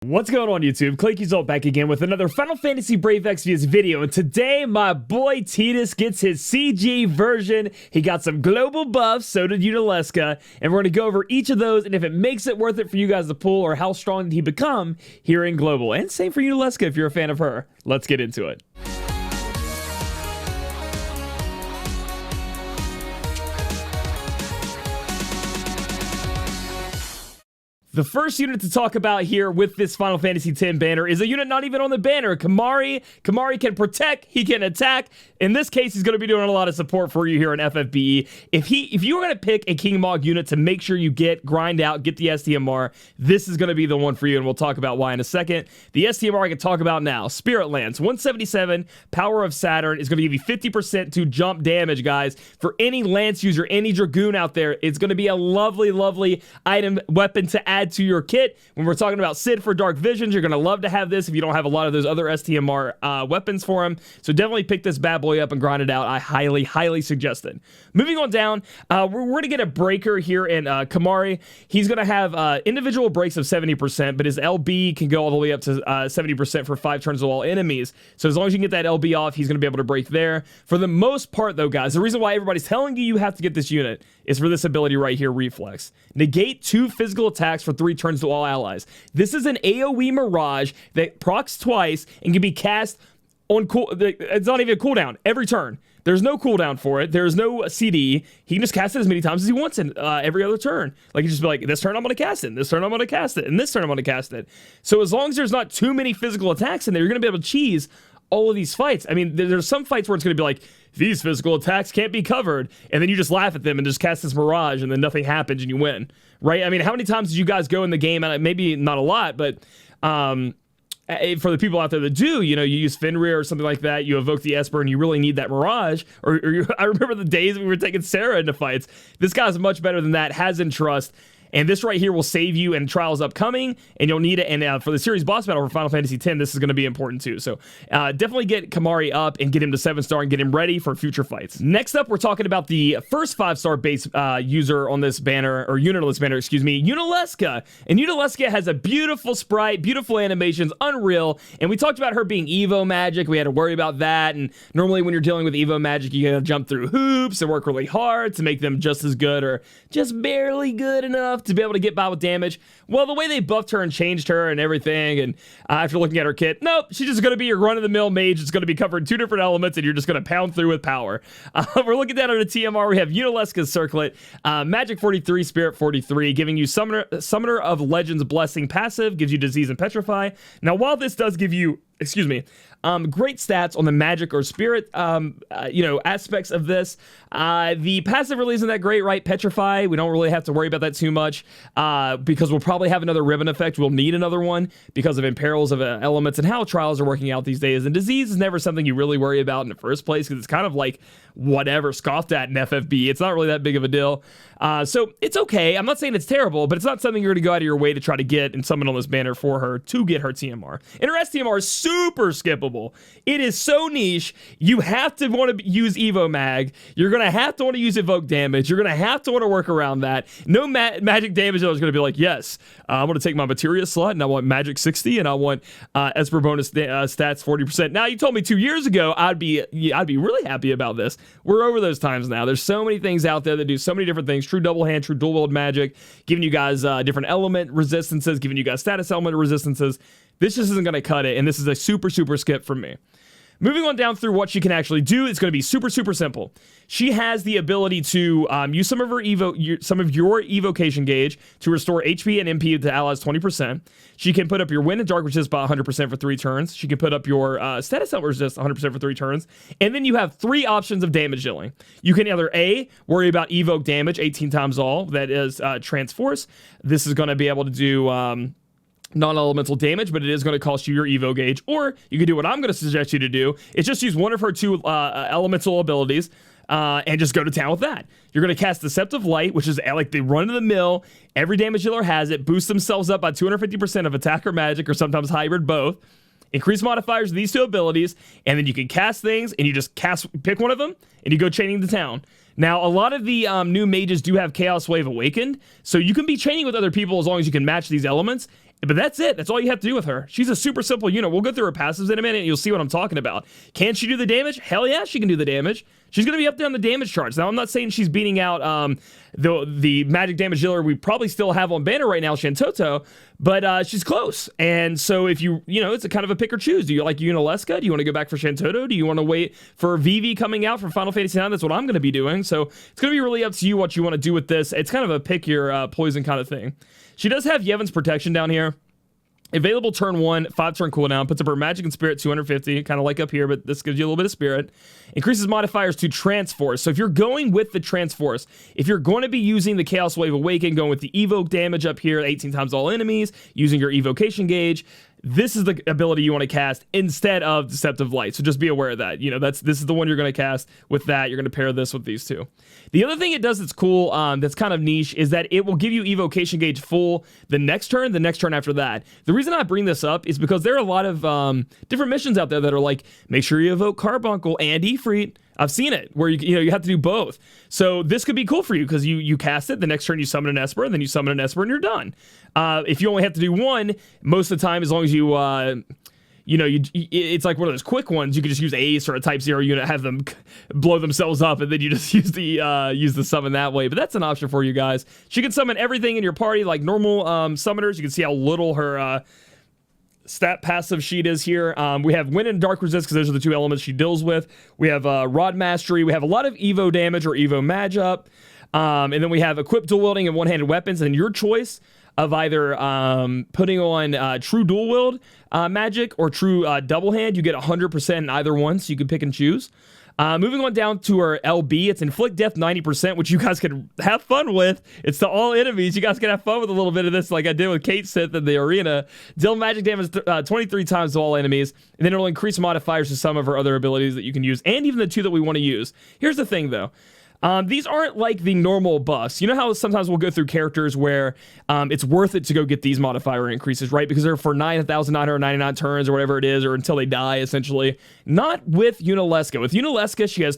What's going on, YouTube? Claic Yuzolt back again with another Final Fantasy Brave Exvius video, and today my boy Tidus gets his CG version. He got some global buffs, so did Yunalesca, and we're going to go over each of those and if it makes it worth it for you guys to pull or how strong did he become here in global. And same for Yunalesca if you're a fan of her. Let's get into it. The first unit to talk about here with this Final Fantasy X banner is a unit not even on the banner, Kimahri. Kimahri can protect, he can attack. In this case, he's going to be doing a lot of support for you here in FFBE. If you were going to pick a King Mog unit to make sure you grind out, get the STMR, this is going to be the one for you, and we'll talk about why in a second. The STMR I can talk about now. Spirit Lance, 177, Power of Saturn, is going to give you 50% to jump damage, guys. For any Lance user, any Dragoon out there, it's going to be a lovely, lovely item, weapon to add to your kit. When we're talking about Sid for Dark Visions, you're going to love to have this if you don't have a lot of those other STMR weapons for him. So definitely pick this bad boy up and grind it out. I highly, highly suggest it. Moving on down, we're going to get a breaker here in Kimahri. He's going to have individual breaks of 70%, but his LB can go all the way up to 70% for 5 turns of all enemies. So as long as you can get that LB off, he's going to be able to break there. For the most part, though, guys, the reason why everybody's telling you have to get this unit is for this ability right here, Reflex. Negate 2 physical attacks for 3 turns to all allies. This is an AoE Mirage that procs twice and can be cast on it's not even a cooldown every turn. There's no cooldown for it. There's no CD. He can just cast it as many times as he wants in every other turn. Like, he just be like, this turn I'm going to cast it, this turn I'm going to cast it, and this turn I'm going to cast it. So as long as there's not too many physical attacks in there, you're going to be able to cheese all of these fights. I mean, there's some fights where it's going to be like, these physical attacks can't be covered, and then you just laugh at them and just cast this Mirage, and then nothing happens and you win, right? I mean, how many times did you guys go in the game, and maybe not a lot, but for the people out there that do, you know, you use Fenrir or something like that, you evoke the Esper and you really need that Mirage, I remember the days we were taking Sarah into fights. This guy's much better than that, has in trust. And this right here will save you in trials upcoming, and you'll need it. And for the series boss battle for Final Fantasy X, this is going to be important too. So definitely get Kimahri up and get him to 7-star and get him ready for future fights. Next up, we're talking about the first 5-star base user on this banner, or unit on this banner, excuse me, Yunalesca. And Yunalesca has a beautiful sprite, beautiful animations, unreal. And we talked about her being Evo magic. We had to worry about that. And normally when you're dealing with Evo magic, you gotta jump through hoops and work really hard to make them just as good or just barely good enough to be able to get by with damage. Well, the way they buffed her and changed her and everything, and after looking at her kit, nope, she's just going to be your run-of-the-mill mage. It's going to be covered in 2 different elements, and you're just going to pound through with power. We're looking down at a TMR. We have Yunalesca's Circlet, Magic 43, Spirit 43, giving you Summoner of Legends Blessing passive, gives you Disease and Petrify. Now, while this does give you, excuse me, great stats on the magic or spirit, aspects of this. The passive really isn't that great, right? Petrify, we don't really have to worry about that too much because we'll probably have another ribbon effect. We'll need another one because of imperils of elements and how trials are working out these days. And disease is never something you really worry about in the first place because it's kind of like whatever, scoffed at in FFB. It's not really that big of a deal. So it's okay. I'm not saying it's terrible, but it's not something you're going to go out of your way to try to get and summon on this banner for her to get her TMR. And her STMR is super skippable. It is so niche. You have to want to use Evo Mag. You're going to have to want to use Evoke damage. You're going to have to want to work around that. No magic damage is going to be like, yes, I'm going to take my materia slot and I want magic 60 and I want Esper bonus stats 40%. Now, you told me 2 years ago I'd be really happy about this. We're over those times now. There's so many things out there that do so many different things. True double hand, true dual wield magic, giving you guys different element resistances, giving you guys status element resistances. This just isn't going to cut it, and this is a super, super skip from me. Moving on down through what she can actually do, it's going to be super, super simple. She has the ability to use some of your evocation gauge to restore HP and MP to allies 20%. She can put up your wind and dark resist by 100% for 3 turns. She can put up your status element resist 100% for 3 turns. And then you have 3 options of damage dealing. You can either A, worry about evoke damage 18 times all, that is Transforce. This is going to be able to do non-elemental damage, but it is going to cost you your Evo gauge. Or you can do what I'm going to suggest you to do. It's just use one of her 2 elemental abilities and just go to town with that. You're going to cast Deceptive Light, which is like the run-of-the-mill. Every damage dealer has it. Boost themselves up by 250% of attack or magic, or sometimes hybrid both. Increase modifiers of these 2 abilities, and then you can cast things, and you just pick one of them, and you go chaining to town. Now, a lot of the new mages do have Chaos Wave Awakened, so you can be chaining with other people as long as you can match these elements, But that's it. That's all you have to do with her. She's a super simple unit. We'll go through her passives in a minute, and you'll see what I'm talking about. Can she do the damage? Hell yeah, she can do the damage. She's going to be up there on the damage charts. Now, I'm not saying she's beating out the magic damage dealer we probably still have on banner right now, Shantoto, but she's close. And so if it's a kind of a pick or choose. Do you like Yunalesca? Do you want to go back for Shantoto? Do you want to wait for Vivi coming out from Final Fantasy IX? That's what I'm going to be doing. So it's going to be really up to you what you want to do with this. It's kind of a pick your poison kind of thing. She does have Yevon's protection down here. Available turn 1, 5-turn cooldown, puts up her magic and spirit 250, kind of like up here, but this gives you a little bit of spirit. Increases modifiers to Transforce. So if you're going with the Transforce, if you're going to be using the Chaos Wave Awaken, going with the Evoke damage up here, 18 times all enemies, using your Evocation gauge, this is the ability you want to cast instead of Deceptive Light. So just be aware of that. This is the one you're going to cast with that. You're going to pair this with these two. The other thing it does that's cool, that's kind of niche, is that it will give you Evocation gauge full the next turn after that. The reason I bring this up is because there are a lot of different missions out there that are like, make sure you evoke Carbuncle and Ifrit. I've seen it where you have to do both. So this could be cool for you because you cast it, the next turn you summon an Esper, and then you summon an Esper and you're done. If you only have to do one, most of the time, as long as you it's like one of those quick ones. You can just use Ace or a Type 0 unit, have them blow themselves up, and then you just use the summon that way. But that's an option for you guys. She can summon everything in your party like normal summoners. You can see how little her stat passive sheet is here. We have Wind and Dark Resist because those are the two elements she deals with. We have Rod Mastery. We have a lot of Evo damage or Evo Mage up. And then we have Equipped Dual Wielding and One-Handed Weapons. And your choice of either putting on True Dual Wield magic or True Double Hand. You get 100% in either one, so you can pick and choose. Moving on down to our LB, it's Inflict Death 90%, which you guys can have fun with. It's to all enemies. You guys can have fun with a little bit of this like I did with Kate Sith in the arena. Deal magic damage 23 times to all enemies, and then it'll increase modifiers to some of her other abilities that you can use, and even the two that we want to use. Here's the thing, though. These aren't like the normal buffs. You know how sometimes we'll go through characters where it's worth it to go get these modifier increases, right? Because they're for 9,999 turns or whatever it is, or until they die, essentially. Not with Yunalesca. With Yunalesca, she has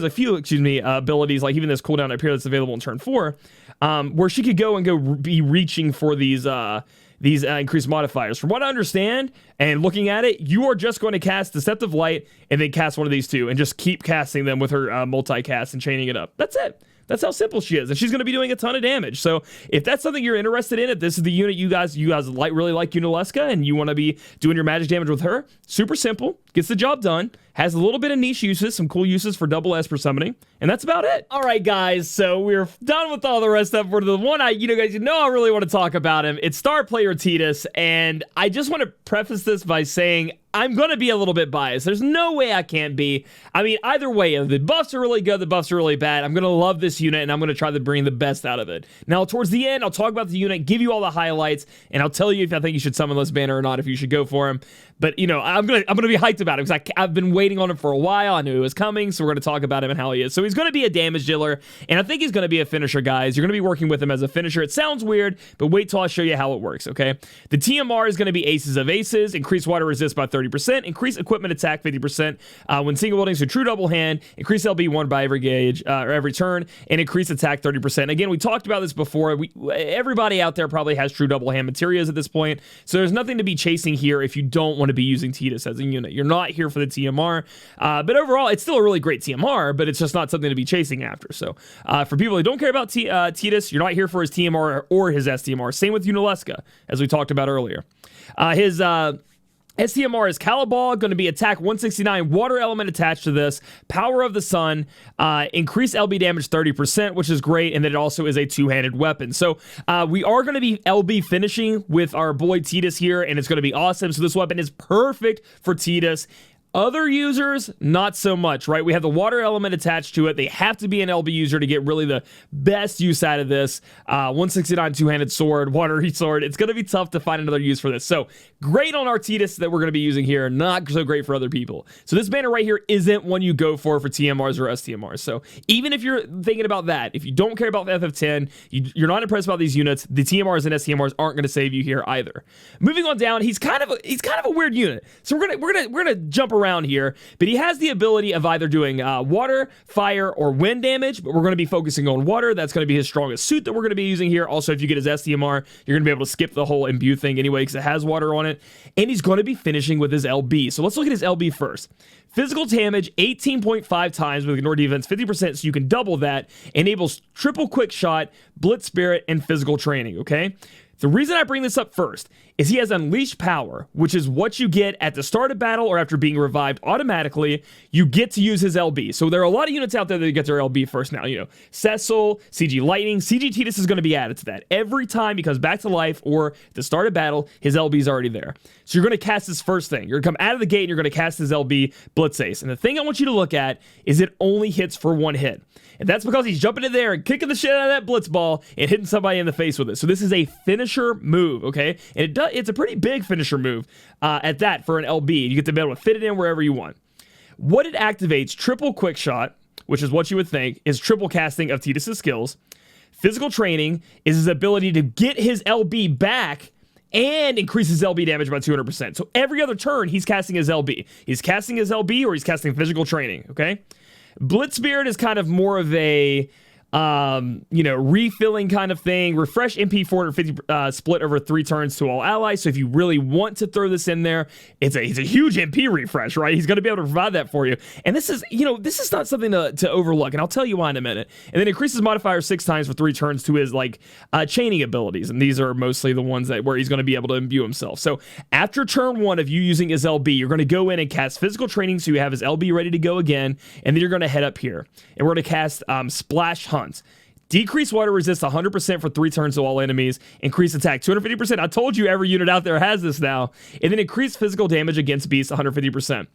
a few abilities, like even this cooldown up here that's available in turn 4, where she could go and be reaching for these increased modifiers. From what I understand, and looking at it, you are just going to cast Deceptive Light and then cast one of these two and just keep casting them with her multi-cast and chaining it up. That's it. That's how simple she is, and she's going to be doing a ton of damage. So if that's something you're interested in, if this is the unit you guys really like Yunalesca, and you want to be doing your magic damage with her, super simple, gets the job done, has a little bit of niche uses, some cool uses for double Esper summoning, and that's about it. All right, guys, so we're done with all the rest of it. For the one I really want to talk about him. It's Star Player Tidus, and I just want to preface this by saying I'm going to be a little bit biased. There's no way I can't be. I mean, either way, if the buffs are really good, the buffs are really bad, I'm going to love this unit, and I'm going to try to bring the best out of it. Now, towards the end, I'll talk about the unit, give you all the highlights, and I'll tell you if I think you should summon this banner or not, if you should go for him. But, I'm gonna be hyped about it because I've been waiting on him for a while. I knew he was coming, so we're going to talk about him and how he is. So he's going to be a damage dealer, and I think he's going to be a finisher, guys. You're going to be working with him as a finisher. It sounds weird, but wait till I show you how it works, okay? The TMR is going to be Aces of Aces, increase water resist by 30%, increase equipment attack 50% when single wielding, so True Double Hand, increase LB 1 by every gauge or every turn, and increase attack 30%. Again, we talked about this before. Everybody out there probably has True Double Hand materials at this point, so there's nothing to be chasing here if you don't want to be using Tidus as a unit. You're not here for the TMR, but overall, it's still a really great TMR, but it's just not something to be chasing after. So for people who don't care about Tidus, you're not here for his TMR or his STMR. Same with Yunalesca, as we talked about earlier. His STMR is Calibal, going to be attack 169, water element attached to this, power of the sun, increase LB damage 30%, which is great, and then it also is a two-handed weapon. So we are going to be LB finishing with our boy Tidus here, and it's going to be awesome. So this weapon is perfect for Tidus. Other users, not so much, right? We have the water element attached to it. They have to be an LB user to get really the best use out of this. 169 two-handed sword, watery sword. It's going to be tough to find another use for this. So great on our Tidus that we're going to be using here. Not so great for other people. So this banner right here isn't one you go for TMRs or STMRs. So even if you're thinking about that, if you don't care about FF10, you're not impressed about these units, the TMRs and STMRs aren't going to save you here either. Moving on down, he's kind of a weird unit. So we're gonna jump around around here, but he has the ability of either doing water, fire, or wind damage, but we're going to be focusing on water. That's going to be his strongest suit that we're going to be using here. Also, if you get his SDMR, you're going to be able to skip the whole imbue thing anyway because it has water on it, and he's going to be finishing with his LB. So let's look at his LB first. Physical damage 18.5 times with ignore defense 50%, so you can double that. Enables triple quick shot, blitz spirit, and physical training, okay? The reason I bring this up first is he has Unleashed Power, which is what you get at the start of battle or after being revived automatically. You get to use his LB. So there are a lot of units out there that get their LB first now. You know, Cecil, CG Lightning, CG Tidus is going to be added to that. Every time he comes back to life or at the start of battle, his LB is already there. So you're going to cast his first thing. You're going to come out of the gate and you're going to cast his LB Blitz Ace. And the thing I want you to look at is it only hits for one hit. And that's because he's jumping in there and kicking the shit out of that blitz ball and hitting somebody in the face with it. So this is a finisher move, okay? And it's a pretty big finisher move at that for an LB. You get to be able to fit it in wherever you want. What it activates, triple quick shot, which is what you would think, is triple casting of Tidus' skills. Physical training is his ability to get his LB back and increase his LB damage by 200%. So every other turn, he's casting his LB. He's casting his LB or he's casting physical training, okay? Blitz Spirit is kind of more of a, refilling kind of thing. Refresh MP 450 split over 3 turns to all allies. So if you really want to throw this in there, it's a huge MP refresh, right? He's going to be able to provide that for you. And this is not something to overlook. And I'll tell you why in a minute. And then increases modifier 6 times for 3 turns to his chaining abilities. And these are mostly the ones where he's going to be able to imbue himself. So after turn 1 of you using his LB, you're going to go in and cast physical training so you have his LB ready to go again. And then you're going to head up here. And we're going to cast Splash Hunt. Decrease water resist 100% for 3 turns to all enemies. Increase attack 250%. I told you every unit out there has this now. And then increase physical damage against beasts 150%.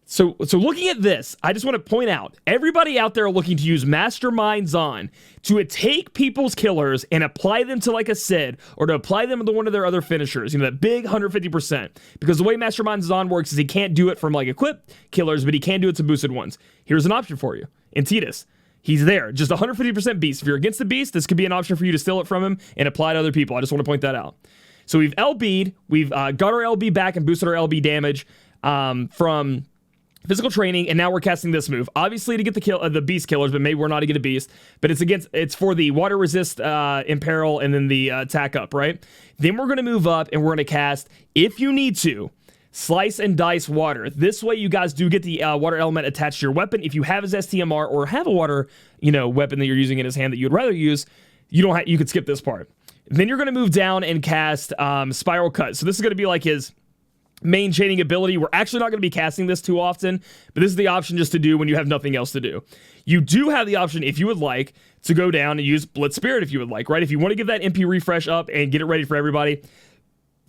So looking at this, I just want to point out, everybody out there looking to use Masterminds on to take people's killers and apply them to like a Sid or to apply them to one of their other finishers, that big 150%. Because the way Masterminds on works is he can't do it from like equipped killers, but he can do it to boosted ones. Here's an option for you. In Tidus. He's there, just 150% beast. If you're against the beast, this could be an option for you to steal it from him and apply it to other people. I just want to point that out. So we've LB'd, we've got our LB back and boosted our LB damage from physical training, and now we're casting this move. Obviously to get the beast killers, but maybe we're not to get a beast. But it's for the water resist imperil and then the attack up, right? Then we're going to move up and we're going to cast, if you need to, Slice and Dice Water. This way you guys do get the water element attached to your weapon. If you have his STMR or have a water, weapon that you're using in his hand that you'd rather use, you could skip this part. Then you're going to move down and cast Spiral Cut. So this is going to be like his main chaining ability. We're actually not going to be casting this too often, but this is the option just to do when you have nothing else to do. You do have the option, if you would like, to go down and use Blitz Spirit if you would like, right? If you want to give that MP refresh up and get it ready for everybody,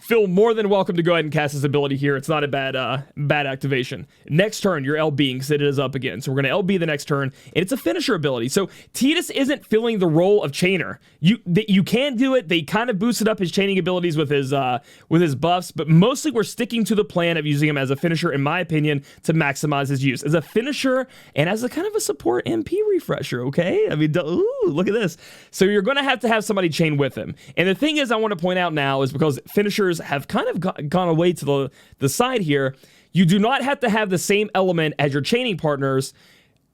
feel more than welcome to go ahead and cast this ability here. It's not a bad activation. Next turn, you're LBing because it is up again. So we're going to LB the next turn, and it's a finisher ability. So Tidus isn't filling the role of chainer. You can do it. They kind of boosted up his chaining abilities with his buffs, but mostly we're sticking to the plan of using him as a finisher, in my opinion, to maximize his use as a finisher and as a kind of a support MP refresher. Okay, I mean, ooh, look at this. So you're going to have somebody chain with him. And the thing is, I want to point out now is because finishers have kind of gone away to the side here, you do not have to have the same element as your chaining partners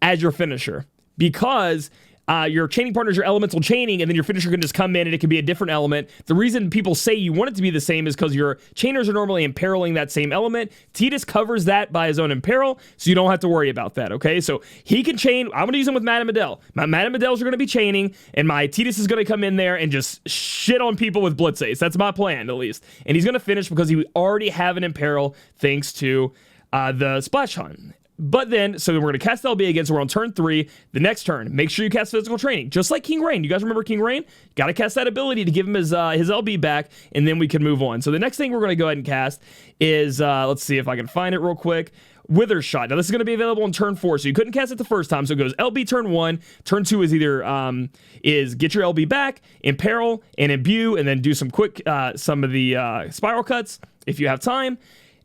as your finisher, because your chaining partner is your elemental chaining, and then your finisher can just come in and it can be a different element. The reason people say you want it to be the same is because your chainers are normally imperiling that same element. Tidus covers that by his own imperil, so you don't have to worry about that, okay? So he can chain. I'm going to use him with Madame Adele. My Madame Adeles are going to be chaining, and my Tidus is going to come in there and just shit on people with Blitz Ace. That's my plan, at least. And he's going to finish because he already have an imperil thanks to the Splash Hunt. But then, so then we're going to cast LB again, so we're on turn 3. The next turn, make sure you cast physical training. Just like King Rain. You guys remember King Rain? Got to cast that ability to give him his LB back, and then we can move on. So the next thing we're going to go ahead and cast is, let's see if I can find it real quick, Wither Shot. Now this is going to be available on turn 4, so you couldn't cast it the first time, so it goes LB turn 1. Turn 2 is either, is get your LB back, imperil, and imbue, and then do some quick, some of the spiral cuts if you have time.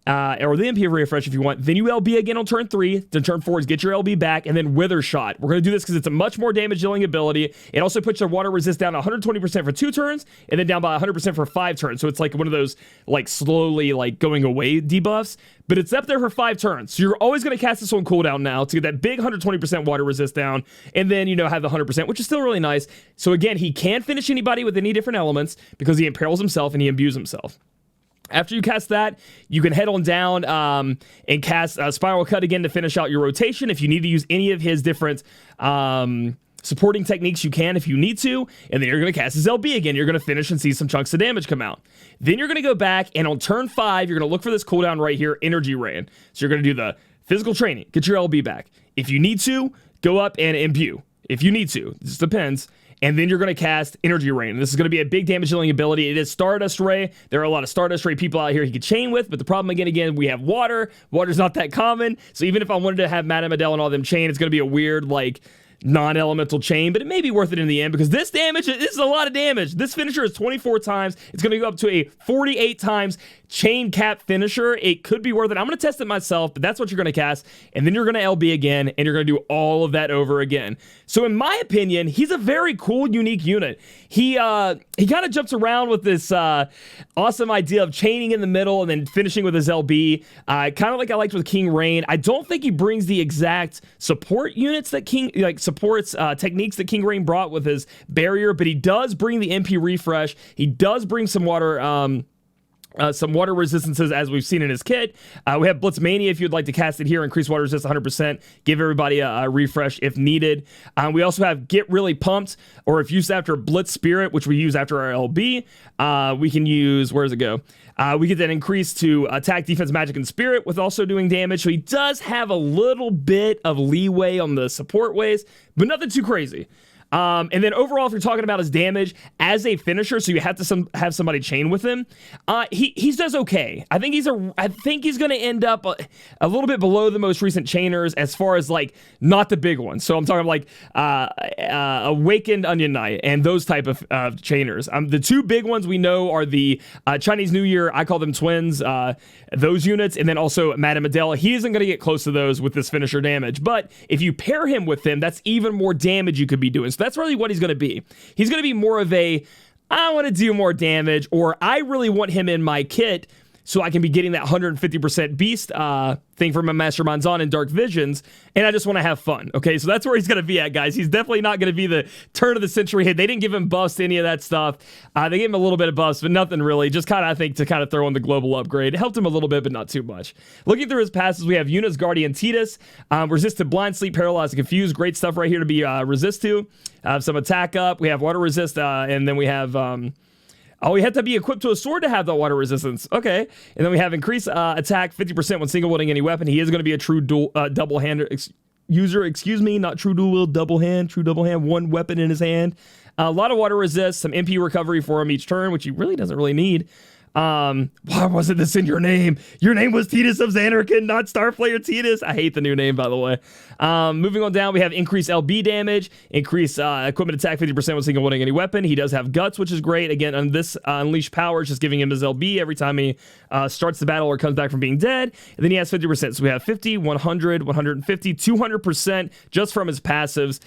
or the MP refresh if you want. Then you LB again on turn 3. Then turn 4 is get your LB back, and then Wither Shot. We're going to do this because it's a much more damage dealing ability. It also puts your water resist down 120% for 2 turns, and then down by 100% for 5 turns. So it's like one of those like slowly like going away debuffs, but it's up there for 5 turns. So you're always going to cast this on cooldown now to get that big 120% water resist down, and then, you know, have the 100%, which is still really nice. So again, he can finish anybody with any different elements because he imperils himself and he imbues himself. After you cast that, you can head on down and cast Spiral Cut again to finish out your rotation. If you need to use any of his different supporting techniques, you can if you need to. And then you're going to cast his LB again. You're going to finish and see some chunks of damage come out. Then you're going to go back, and on turn 5, you're going to look for this cooldown right here, Energy Rain. So you're going to do the physical training, get your LB back. If you need to, go up and imbue. If you need to, it just depends. And then you're going to cast Energy Rain. This is going to be a big damage dealing ability. It is Stardust Ray. There are a lot of Stardust Ray people out here he could chain with, but the problem again, we have water. Water's not that common. So even if I wanted to have Madame Adele and all them chain, it's going to be a weird, like, non-elemental chain, but it may be worth it in the end because this is a lot of damage. This finisher is 24 times. It's going to go up to a 48 times chain cap finisher. It could be worth it. I'm going to test it myself, but that's what you're going to cast, and then you're going to LB again, and you're going to do all of that over again. So in my opinion, he's a very cool, unique unit. He kind of jumps around with this awesome idea of chaining in the middle and then finishing with his LB, kind of like I liked with King Rain. I don't think he brings the exact support units that supports techniques that King Rain brought with his barrier, but he does bring the MP refresh. He does bring some water resistances, as we've seen in his kit. We have Blitzmania if you'd like to cast it here, increase water resist 100%, give everybody a refresh if needed. We also have Get Really Pumped, or if used after Blitz Spirit, which we use after our LB, we can use, where does it go? We get that increase to attack, defense, magic, and spirit with also doing damage. So he does have a little bit of leeway on the support ways, but nothing too crazy. And then overall, if you're talking about his damage as a finisher, so you have to have somebody chain with him, he does okay. I think he's going to end up a little bit below the most recent chainers as far as like not the big ones. So I'm talking like Awakened Onion Knight and those type of chainers. The 2 big ones we know are the Chinese New Year. I call them twins. Those units, and then also Madame Adele. He isn't going to get close to those with this finisher damage, but if you pair him with them, that's even more damage you could be doing. So that's really what he's going to be. He's going to be more of a, I want to do more damage, or I really want him in my kit so I can be getting that 150% beast thing from my Masterminds on in Dark Visions, and I just want to have fun. Okay, so that's where he's going to be at, guys. He's definitely not going to be the turn of the century hit. They didn't give him buffs to any of that stuff. They gave him a little bit of buffs, but nothing really. Just kind of, I think, to kind of throw in the global upgrade. It helped him a little bit, but not too much. Looking through his passes, we have Yuna's Guardian Tidus, resist to blind, sleep, paralyzed, and confused. Great stuff right here to be resist to. Some attack up. We have water resist, and then we have we have to be equipped to a sword to have that water resistance. Okay. And then we have increase attack 50% when single wielding any weapon. He is going to be a true double hand user, not true dual wield, double hand, one weapon in his hand. A lot of water resist, some MP recovery for him each turn, which he really doesn't really need. Why wasn't this in your name? Your name was Tidus of Xanarkand, not Star Player Tidus. I hate the new name, by the way. Moving on down, we have increased LB damage, increase equipment attack 50% when single wielding any weapon. He does have guts, which is great. Again, on this unleash power, it's just giving him his LB every time he starts the battle or comes back from being dead. And then he has 50%. So we have 50, 100, 150, 200% just from his passives.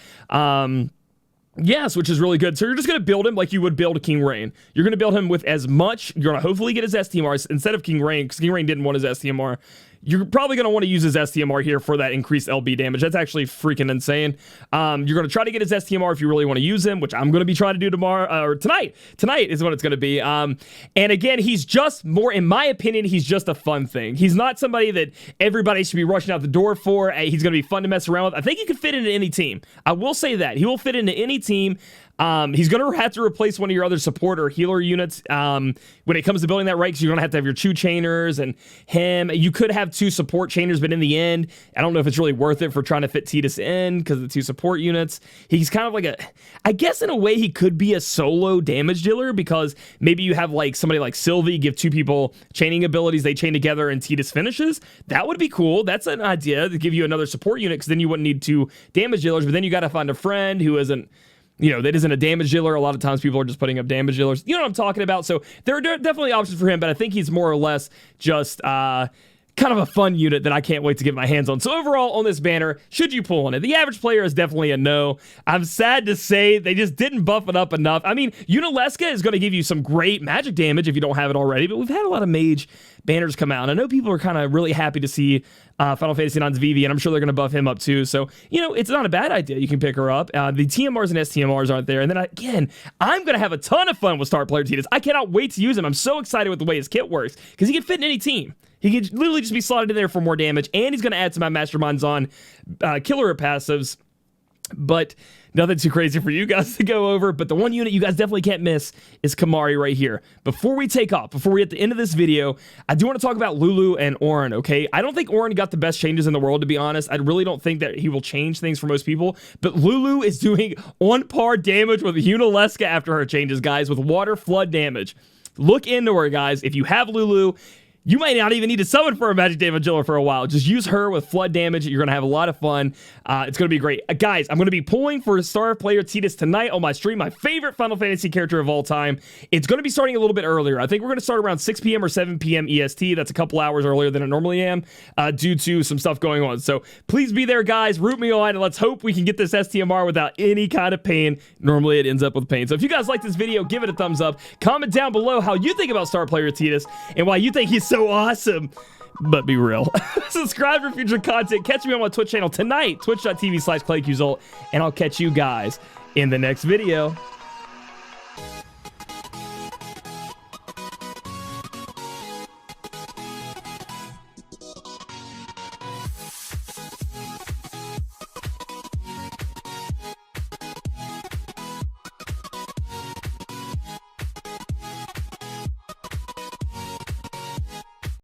Yes, which is really good. So you're just going to build him like you would build a King Rain. You're going to build him with as much. You're going to hopefully get his STMR instead of King Rain, because King Rain didn't want his STMR. You're probably going to want to use his STMR here for that increased LB damage. That's actually freaking insane. You're going to try to get his STMR if you really want to use him, which I'm going to be trying to do tomorrow, or tonight. Tonight is what it's going to be. And again, he's just more, in my opinion, he's just a fun thing. He's not somebody that everybody should be rushing out the door for. He's going to be fun to mess around with. I think he could fit into any team. I will say that. He will fit into any team. He's going to have to replace one of your other support or healer units when it comes to building that right, because you're going to have your 2 chainers and him. You could have 2 support chainers, but in the end, I don't know if it's really worth it for trying to fit Tidus in because of the 2 support units. He's kind of like I guess in a way he could be a solo damage dealer, because maybe you have like somebody like Sylvie give 2 people chaining abilities, they chain together and Tidus finishes. That would be cool. That's an idea to give you another support unit, because then you wouldn't need 2 damage dealers, but then you got to find a friend who isn't you know, that isn't a damage dealer. A lot of times people are just putting up damage dealers. You know what I'm talking about? So there are definitely options for him, but I think he's more or less just kind of a fun unit that I can't wait to get my hands on. So overall on this banner, should you pull on it? The average player is definitely a no. I'm sad to say they just didn't buff it up enough. I mean, Yunalesca is going to give you some great magic damage if you don't have it already, but we've had a lot of mage banners come out. And I know people are kind of really happy to see Final Fantasy IX's Vivi, and I'm sure they're going to buff him up too. So, you know, it's not a bad idea. You can pick her up. The TMRs and STMRs aren't there. And then again, I'm going to have a ton of fun with Star Player Tidus. I cannot wait to use him. I'm so excited with the way his kit works because he can fit in any team. He can literally just be slotted in there for more damage, and he's going to add to my masterminds on killer passives. But nothing too crazy for you guys to go over. But the one unit you guys definitely can't miss is Kimahri right here. Before we take off, before we hit the end of this video, I do want to talk about Lulu and Auron, okay? I don't think Auron got the best changes in the world, to be honest. I really don't think that he will change things for most people. But Lulu is doing on par damage with Yunalesca after her changes, guys, with water flood damage. Look into her, guys. If you have Lulu, you might not even need to summon for a magic damage dealer for a while. Just use her with flood damage. You're going to have a lot of fun. It's going to be great. Guys, I'm going to be pulling for Star Player Tidus tonight on my stream. My favorite Final Fantasy character of all time. It's going to be starting a little bit earlier. I think we're going to start around 6 p.m. or 7 p.m. EST. That's a couple hours earlier than I normally am due to some stuff going on. So please be there, guys. Root me on, and let's hope we can get this STMR without any kind of pain. Normally, it ends up with pain. So if you guys like this video, give it a thumbs up. Comment down below how you think about Star Player Tidus and why you think he's so awesome. But be real. Subscribe for future content. Catch me on my Twitch channel tonight, twitch.tv/Claic Yuzolt, and I'll catch you guys in the next video.